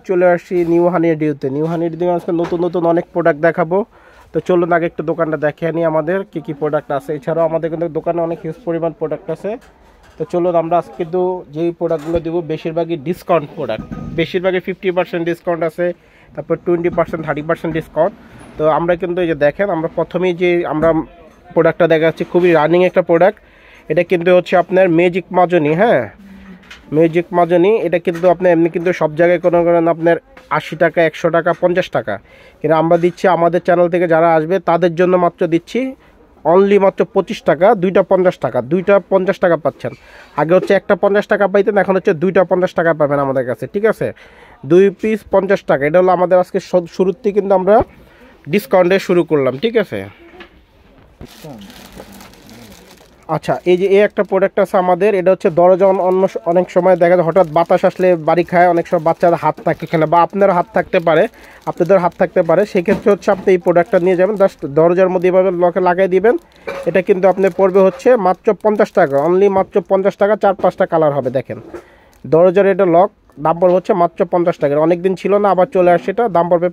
চলে আসছি new হানিডিউতে। New honeydew আজকে নতুন নতুন অনেক প্রোডাক্ট দেখাবো। তো চলুন আগে একটু দোকানটা দেখে আনি আমাদের কি কি প্রোডাক্ট আছে। এছাড়াও আমাদের কিন্তু দোকানে অনেক হিউজ পরিমাণ প্রোডাক্ট আছে। তো চলুন আমরা আজকে কিন্তু যেই প্রোডাক্টগুলো দেবো বেশিরভাগই ডিসকাউন্ট প্রোডাক্ট, বেশিরভাগই 50% ডিসকাউন্ট আছে, তারপর 20% 30% ডিসকাউন্ট। তো আমরা কিন্তু এই যে দেখেন, আমরা প্রথমেই যে আমরা প্রোডাক্টটা দেখাচ্ছি খুবই রানিং একটা প্রোডাক্ট। এটা কিন্তু হচ্ছে আপনার ম্যাজিক মাজনি। হ্যাঁ, ম্যাজিক মাজনি। এটা কিন্তু আপনি এমনি কিন্তু সব জায়গায় কোনো করেন আপনার 80 টাকা, 100 টাকা, 50 টাকা, কিন্তু আমরা দিচ্ছি আমাদের চ্যানেল থেকে যারা আসবে তাদের জন্য মাত্র দিচ্ছি অনলি মাত্র 25 টাকা, দুইটা 50 টাকা, দুইটা 50 টাকা পাচ্ছেন। আগে হচ্ছে একটা 50 টাকা পাইতেন, এখন হচ্ছে দুইটা 50 টাকা পাবেন আমাদের কাছে। ঠিক আছে, 2 পিস 50 টাকা। এটা হলো আমাদের আজকে শুরুর থেকে কিন্তু আমরা ডিসকাউন্টে শুরু করলাম। ঠিক আছে, আচ্ছা এই যে এই একটা প্রোডাক্ট আছে আমাদের। এটা হচ্ছে দরজা অনেক সময় দেখা যায় হঠাৎ বাতাস আসলে বাড়ি খায়, অনেক সময় বাচ্চাদের হাত থাকে এখানে, বা আপনার হাত থাকতে পারে, আপনাদের হাত থাকতে পারে। সেক্ষেত্রে হচ্ছে আপনি এই প্রোডাক্টটা নিয়ে যাবেন, জাস্ট দরজার মধ্যে এভাবে লকে লাগিয়ে দিবেন। এটা কিন্তু আপনি পড়বে হচ্ছে মাত্র 50 টাকা, অনলি মাত্র 50 টাকা। 4-5টা কালার হবে। দেখেন দরজার এটা লক, দাম পড়বে হচ্ছে মাত্র 50 টাকা। অনেকদিন ছিল না, আবার চলে আসছে, এটা দাম পড়বে।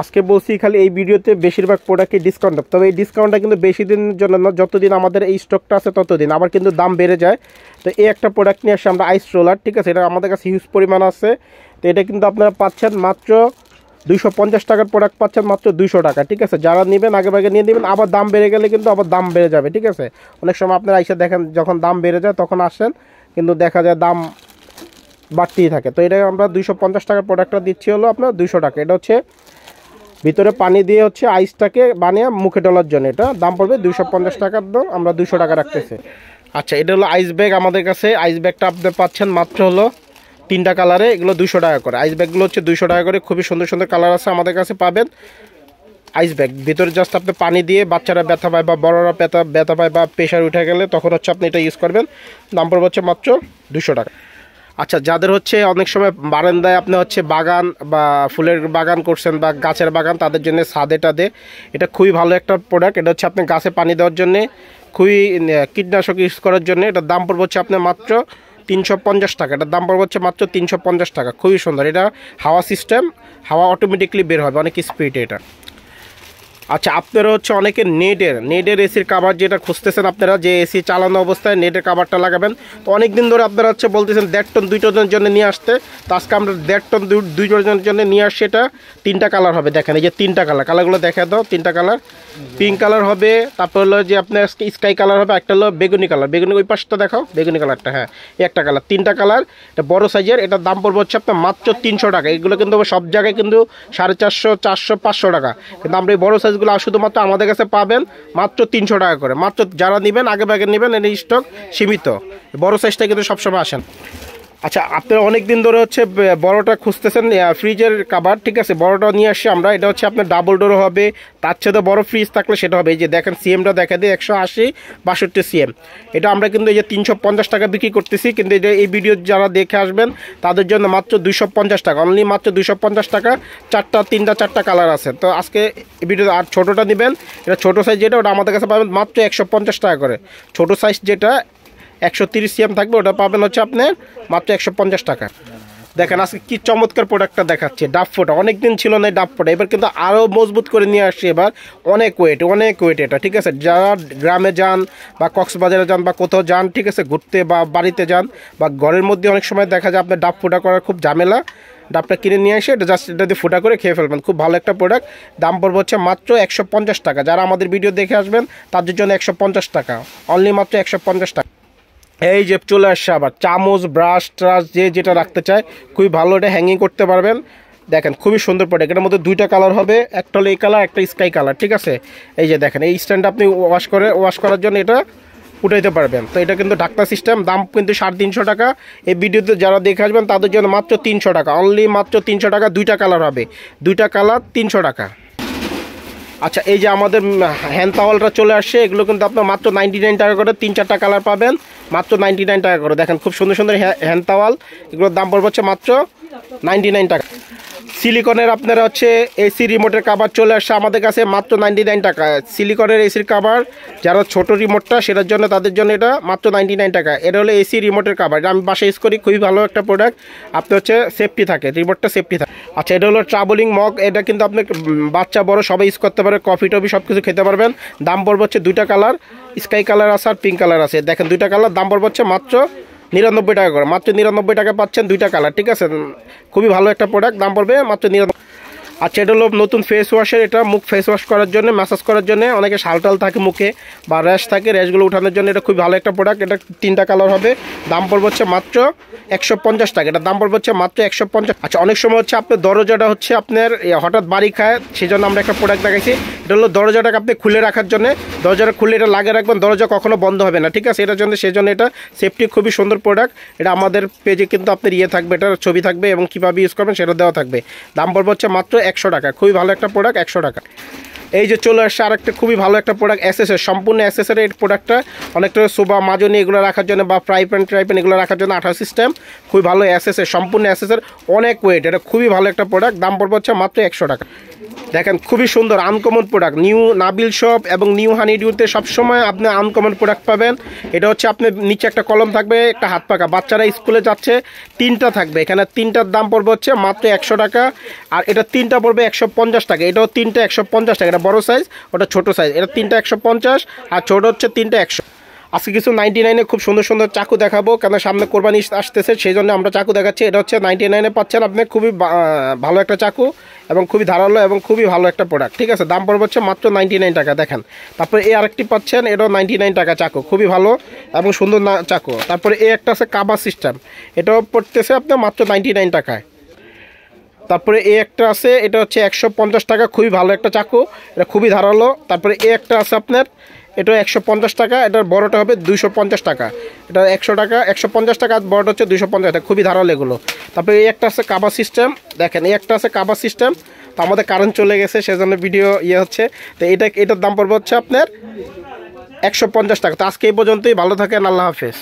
আজকে বলছি খালি এই ভিডিওতে বেশিরভাগ প্রোডাক্টে ডিসকাউন্ট, তবে এই ডিসকাউন্টটা কিন্তু বেশি দিনের জন্য না, যতদিন আমাদের এই স্টকটা আছে ততদিন, আবার কিন্তু দাম বেড়ে যায়। তো এই একটা প্রোডাক্ট নিয়ে আসছে আমরা, আইস রোলার। ঠিক আছে, এটা আমাদের কাছে হিউজ পরিমাণ আছে। তো এটা কিন্তু আপনারা পাচ্ছেন মাত্র 250 টাকার প্রোডাক্ট পাচ্ছেন মাত্র 200 টাকা। ঠিক আছে, যারা নেবেন আগে ভাগে নিয়ে নেবেন, আবার দাম বেড়ে গেলে কিন্তু আবার দাম বেড়ে যাবে। ঠিক আছে, অনেক সময় আপনারা এসে দেখেন যখন দাম বেড়ে যায় তখন আসেন, কিন্তু দেখা যায় দাম বাড়তেই থাকে। তো এটা আমরা 250 টাকার প্রোডাক্টটা দিচ্ছি হলো আপনার 200 টাকা। এটা হচ্ছে ভিতরে পানি দিয়ে হচ্ছে আইসটাকে বানিয়ে মুখে ডলার জন্য, এটা দাম পড়বে 250 টাকার দাম, আমরা 200 টাকা রাখতেছি। আচ্ছা, এটা হলো আইস ব্যাগ আমাদের কাছে। আইস ব্যাগটা আপনি পাচ্ছেন মাত্র হলো 3টা কালারে, এগুলো 200 টাকা করে। আইস ব্যাগগুলো হচ্ছে 200 টাকা করে, খুবই সুন্দর সুন্দর কালার আছে আমাদের কাছে পাবেন। আইস ব্যাগ ভিতরে জাস্ট আপনি পানি দিয়ে, বাচ্চারা ব্যথা পায় বা বড়রা ব্যথা পায় বা প্রেশার উঠে গেলে তখন হচ্ছে আপনি এটা ইউজ করবেন। দাম পড়বে হচ্ছে মাত্র 200 টাকা। আচ্ছা, যাদের হচ্ছে অনেক সময় বারান্দায় আপনি হচ্ছে বাগান বা ফুলের বাগান করছেন বা গাছের বাগান, তাদের জন্য ছাদে টাদে এটা খুবই ভালো একটা প্রোডাক্ট। এটা হচ্ছে আপনি গাছে পানি দেওয়ার জন্যে, খুবই কীটনাশক ইউজ করার জন্য। এটার দাম পড়বে হচ্ছে আপনার মাত্র 350 টাকা। এটার দাম পড়বে হচ্ছে মাত্র 350 টাকা। খুবই সুন্দর, এটা হাওয়া সিস্টেম, হাওয়া অটোমেটিকলি বের হবে অনেক স্পিডে এটা। আচ্ছা, আপনারা হচ্ছে অনেকে নেটের এসির কাভার যেটা খুঁজতেছেন, আপনারা যে এসি চালানো অবস্থায় নেটের কাভারটা লাগাবেন। তো অনেক দিন ধরে আপনারা হচ্ছে বলতেছেন 1.5 টন 2 টনের জন্য নিয়ে আসতে। তো আজকে আমরা 1.5 টন 2 টনের জন্য নিয়ে আসছি। এটা 3টা কালার হবে। দেখেন এই যে 3টা কালারগুলো দেখা দাও। 3টা কালার, পিঙ্ক কালার হবে, তারপর হলো যে আপনার স্কাই কালার হবে, একটা হলো বেগুনি কালার। বেগুনি ওই পাশটা দেখাও, বেগুনি কালারটা। হ্যাঁ, এই একটা কালার। 3টা কালার, এটা বড় সাইজের। এটার দাম পড়বে হচ্ছে আপনার মাত্র 300 টাকা। এগুলো কিন্তু সব জায়গায় কিন্তু 450, 400, 500 টাকা, কিন্তু আমরা এই বড় সাইজগুলো শুধুমাত্র আমাদের কাছে পাবেন মাত্র 300 টাকা করে। মাত্র যারা নেবেন আগে ভাগে নেবেন, এর স্টক সীমিত। বড় সাইজটা কিন্তু সবসময় আসেন। আচ্ছা, আপনারা অনেক দিন ধরে হচ্ছে বড়টা খুঁজতেছেন, ফ্রিজের কাভার। ঠিক আছে, বড়টা নিয়ে আসছি আমরা। এটা হচ্ছে আপনার ডাবল ডোর হবে, তার চেয়ে বড় ফ্রিজ থাকলে সেটা হবে। এই যে দেখেন সিএমটা দেখা দিয়ে 180-62 সিএম। এটা আমরা কিন্তু এই যে 350 টাকা বিক্রি করতেছি, কিন্তু এটা এই ভিডিও যারা দেখে আসবেন তাদের জন্য মাত্র 250 টাকা, অনলি মাত্র 250 টাকা। 4টা কালার আছে। তো আজকে এই ভিডিও আর ছোটোটা নেবেন, এটা ছোটো সাইজ যেটা, ওটা আমাদের কাছে পাবেন মাত্র 150 টাকা করে। ছোটো সাইজ যেটা 130 সিএম থাকবে, ওটা পাবেন হচ্ছে আপনার মাত্র 150 টাকা। দেখেন আজকে কি চমৎকার প্রোডাক্টটা দেখাচ্ছে, ডাব ফোটা। অনেকদিন ছিল না ডাব ফোটা, এবার কিন্তু আরও মজবুত করে নিয়ে আসছে। এবার অনেক ওয়েট এটা। ঠিক আছে, যারা গ্রামে যান বা কক্সবাজারে যান বা কোথাও যান, ঠিক আছে, ঘুরতে বা বাড়িতে যান বা ঘরের মধ্যে অনেক সময় দেখা যায় আপনার ডাব ফোটা করার খুব ঝামেলা, ডাবটা কিনে নিয়ে এসে এটা জাস্ট এটা দিয়ে ফোটা করে খেয়ে ফেলবেন। খুব ভালো একটা প্রোডাক্ট। দাম পড়বে হচ্ছে মাত্র 150 টাকা। যারা আমাদের ভিডিও দেখে আসবেন তাদের জন্য 150 টাকা, অনলি মাত্র 150 টাকা। এই যে চলে আসছে আবার চামচ, ব্রাশ ট্রাশ, যে যেটা রাখতে চায় খুবই ভালো, এটা হ্যাঙ্গিং করতে পারবেন। দেখেন খুবই সুন্দর প্রোডাক্ট। এটার মধ্যে 2টা কালার হবে, একটা হলো এই কালার, একটা স্কাই কালার। ঠিক আছে, এই যে দেখেন এই স্ট্যান্ডটা আপনি ওয়াশ করার জন্য এটা উঠাইতে পারবেন। তো এটা কিন্তু ঢাকনা সিস্টেম, দাম কিন্তু 350 টাকা। এই ভিডিওতে যারা দেখে আসবেন তাদের জন্য মাত্র 300 টাকা, অনলি মাত্র 300 টাকা। 2টা কালার হবে, 2টা কালার 300 টাকা। আচ্ছা, এই যে আমাদের হ্যান্ড টাওয়ালটা চলে আসছে। এগুলো কিন্তু আপনার মাত্র 99 টাকা করে, 3-4টা কালার পাবেন মাত্র 99 টাকা করে। দেখেন খুব সুন্দর সুন্দর হ্যান্ড টাওয়াল, এগুলোর দাম পড়বে হচ্ছে মাত্র 99 টাকা। সিলিকনের আপনারা হচ্ছে এসি রিমোটের কাভার চলে আসছে আমাদের কাছে মাত্র 99 টাকা। সিলিকনের এসির কাভার যারা ছোট রিমোটটা সেটার জন্য, তাদের জন্য এটা মাত্র 99 টাকা। এটা হলো এসি রিমোটের কাভার, এটা আমি বাসায় ইউজ করি, খুবই ভালো একটা প্রোডাক্ট। আপনার হচ্ছে সেফটি থাকে, রিমোটটা সেফটি থাকে। আচ্ছা, এটা হলো ট্রাভেলিং মগ, এটা কিন্তু আপনি বাচ্চা বড় সবাই ইউজ করতে পারে, কফি টফি সব কিছু খেতে পারবেন। দাম পড়বে হচ্ছে দুইটা কালার, স্কাই কালার আছে আর পিঙ্ক কালার আছে। দেখেন দুইটা কালার, দাম পড়বে হচ্ছে মাত্র 99 টাকা করে। মাত্র 99 টাকা পাচ্ছেন দুইটা কালার, ঠিক আছে। খুবই ভালো একটা প্রোডাক্ট, দাম পড়বে মাত্র 99। আচ্ছা, এটা হলো নতুন ফেস ওয়াশের, এটা মুখ ফেস ওয়াশ করার জন্য, ম্যাসাজ করার জন্য। অনেকে শালটাল থাকে মুখে বা র্যাশ থাকে, র্যাশগুলো উঠানোর জন্য এটা খুবই ভালো একটা প্রোডাক্ট। এটা তিনটা কালার হবে, দাম পড়বে হচ্ছে মাত্র 150 টাকা। এটা দাম পড়বে হচ্ছে মাত্র 150। আচ্ছা, অনেক সময় হচ্ছে আপনার দরজাটা হচ্ছে আপনার হঠাৎ বাড়ি খায়, সেই জন্য আমরা একটা প্রোডাক্ট দেখাইছি। এটা হলো দরজাটাকে আপনি খুলে রাখার জন্য, দরজাটা খুলে এটা লাগিয়ে রাখবেন, দরজা কখনো বন্ধ হবে না, ঠিক আছে। এটার জন্য, সেই জন্য এটা সেফটি, খুবই সুন্দর প্রোডাক্ট। এটা আমাদের পেজে কিন্তু আপনার থাকবে, এটার ছবি থাকবে এবং কীভাবে ইউজ করবেন সেটা দেওয়া থাকবে। দাম পড়বে হচ্ছে মাত্র 100 টাকা। খুবই ভালো একটা প্রোডাক্ট, 100 টাকা। এই যে চলে আসছে আরেকটা খুবই ভালো একটা প্রোডাক্ট, অ্যাসেসর, সম্পূর্ণ অ্যাসেসরি। এই প্রোডাক্টটা অনেকটা সোফা মাজনি এগুলো রাখার জন্য বা ফ্রাই প্যান এগুলো রাখার জন্য, 18 সিস্টেম, খুবই ভালো অ্যাসেসর, সম্পূর্ণ অ্যাসেসর, অনেক ওয়েট। এটা খুবই ভালো একটা প্রোডাক্ট, দাম পড়বে হচ্ছে মাত্র 100 টাকা। দেখেন খুবই সুন্দর uncommon product, new Nabil shop এবং নিউ হানিডিউতে সবসময় আপনি আনকমন প্রোডাক্ট পাবেন। এটা হচ্ছে আপনার নিচে একটা কলম থাকবে, একটা হাত পাকা, বাচ্চারা স্কুলে যাচ্ছে, তিনটা থাকবে এখানে, তিনটার দাম পড়বে হচ্ছে মাত্র 100 টাকা। আর এটা তিনটা পড়বে 150 টাকা। এটাও তিনটা 150 টাকা, এটা বড় সাইজ, ওটা ছোট সাইজ। এটা তিনটা 150 আর ছোট হচ্ছে তিনটা 100। আজকে কিছু 99-এ খুব সুন্দর সুন্দর চাকু দেখাবো, কেন সামনে কোরবানি আসতেছে, সেই জন্য আমরা চাকু দেখাচ্ছি। এটা হচ্ছে 99-এ পাচ্ছেন আপনি, খুবই ভালো একটা চাকু এবং খুবই ধারালো এবং খুবই ভালো একটা প্রোডাক্ট, ঠিক আছে। দাম পড়বে হচ্ছে মাত্র 99 টাকা। দেখেন, তারপরে এই আরেকটি পাচ্ছেন, এটাও 99 টাকা চাকু, খুবই ভালো এবং সুন্দর চাকু। তারপরে এই একটা আছে কাবার সিস্টেম, এটাও পড়তেছে আপনার মাত্র 99 টাকায়। তারপরে এই একটা আছে, এটা হচ্ছে 150 টাকা, খুবই ভালো একটা চাকু, এটা খুবই ধারালো। তারপরে এই একটা আছে আপনার, এটা 150 টাকা, এটার বড়টা হবে 250 টাকা। এটা 100 টাকা, 150 টাকা, বড়টা হচ্ছে 250 টাকা, খুবই ধারালো এগুলো। তারপরে এই একটা আছে কাবার সিস্টেম, দেখেন এই একটা আছে কাবার সিস্টেম। তো আমাদের কারেন্ট চলে গেছে, সেজন্য ভিডিও হচ্ছে। তো এটার দাম পড়বে হচ্ছে আপনার 150 টাকা। তো আজকে এই পর্যন্তই, ভালো থাকেন, আল্লাহ হাফেজ।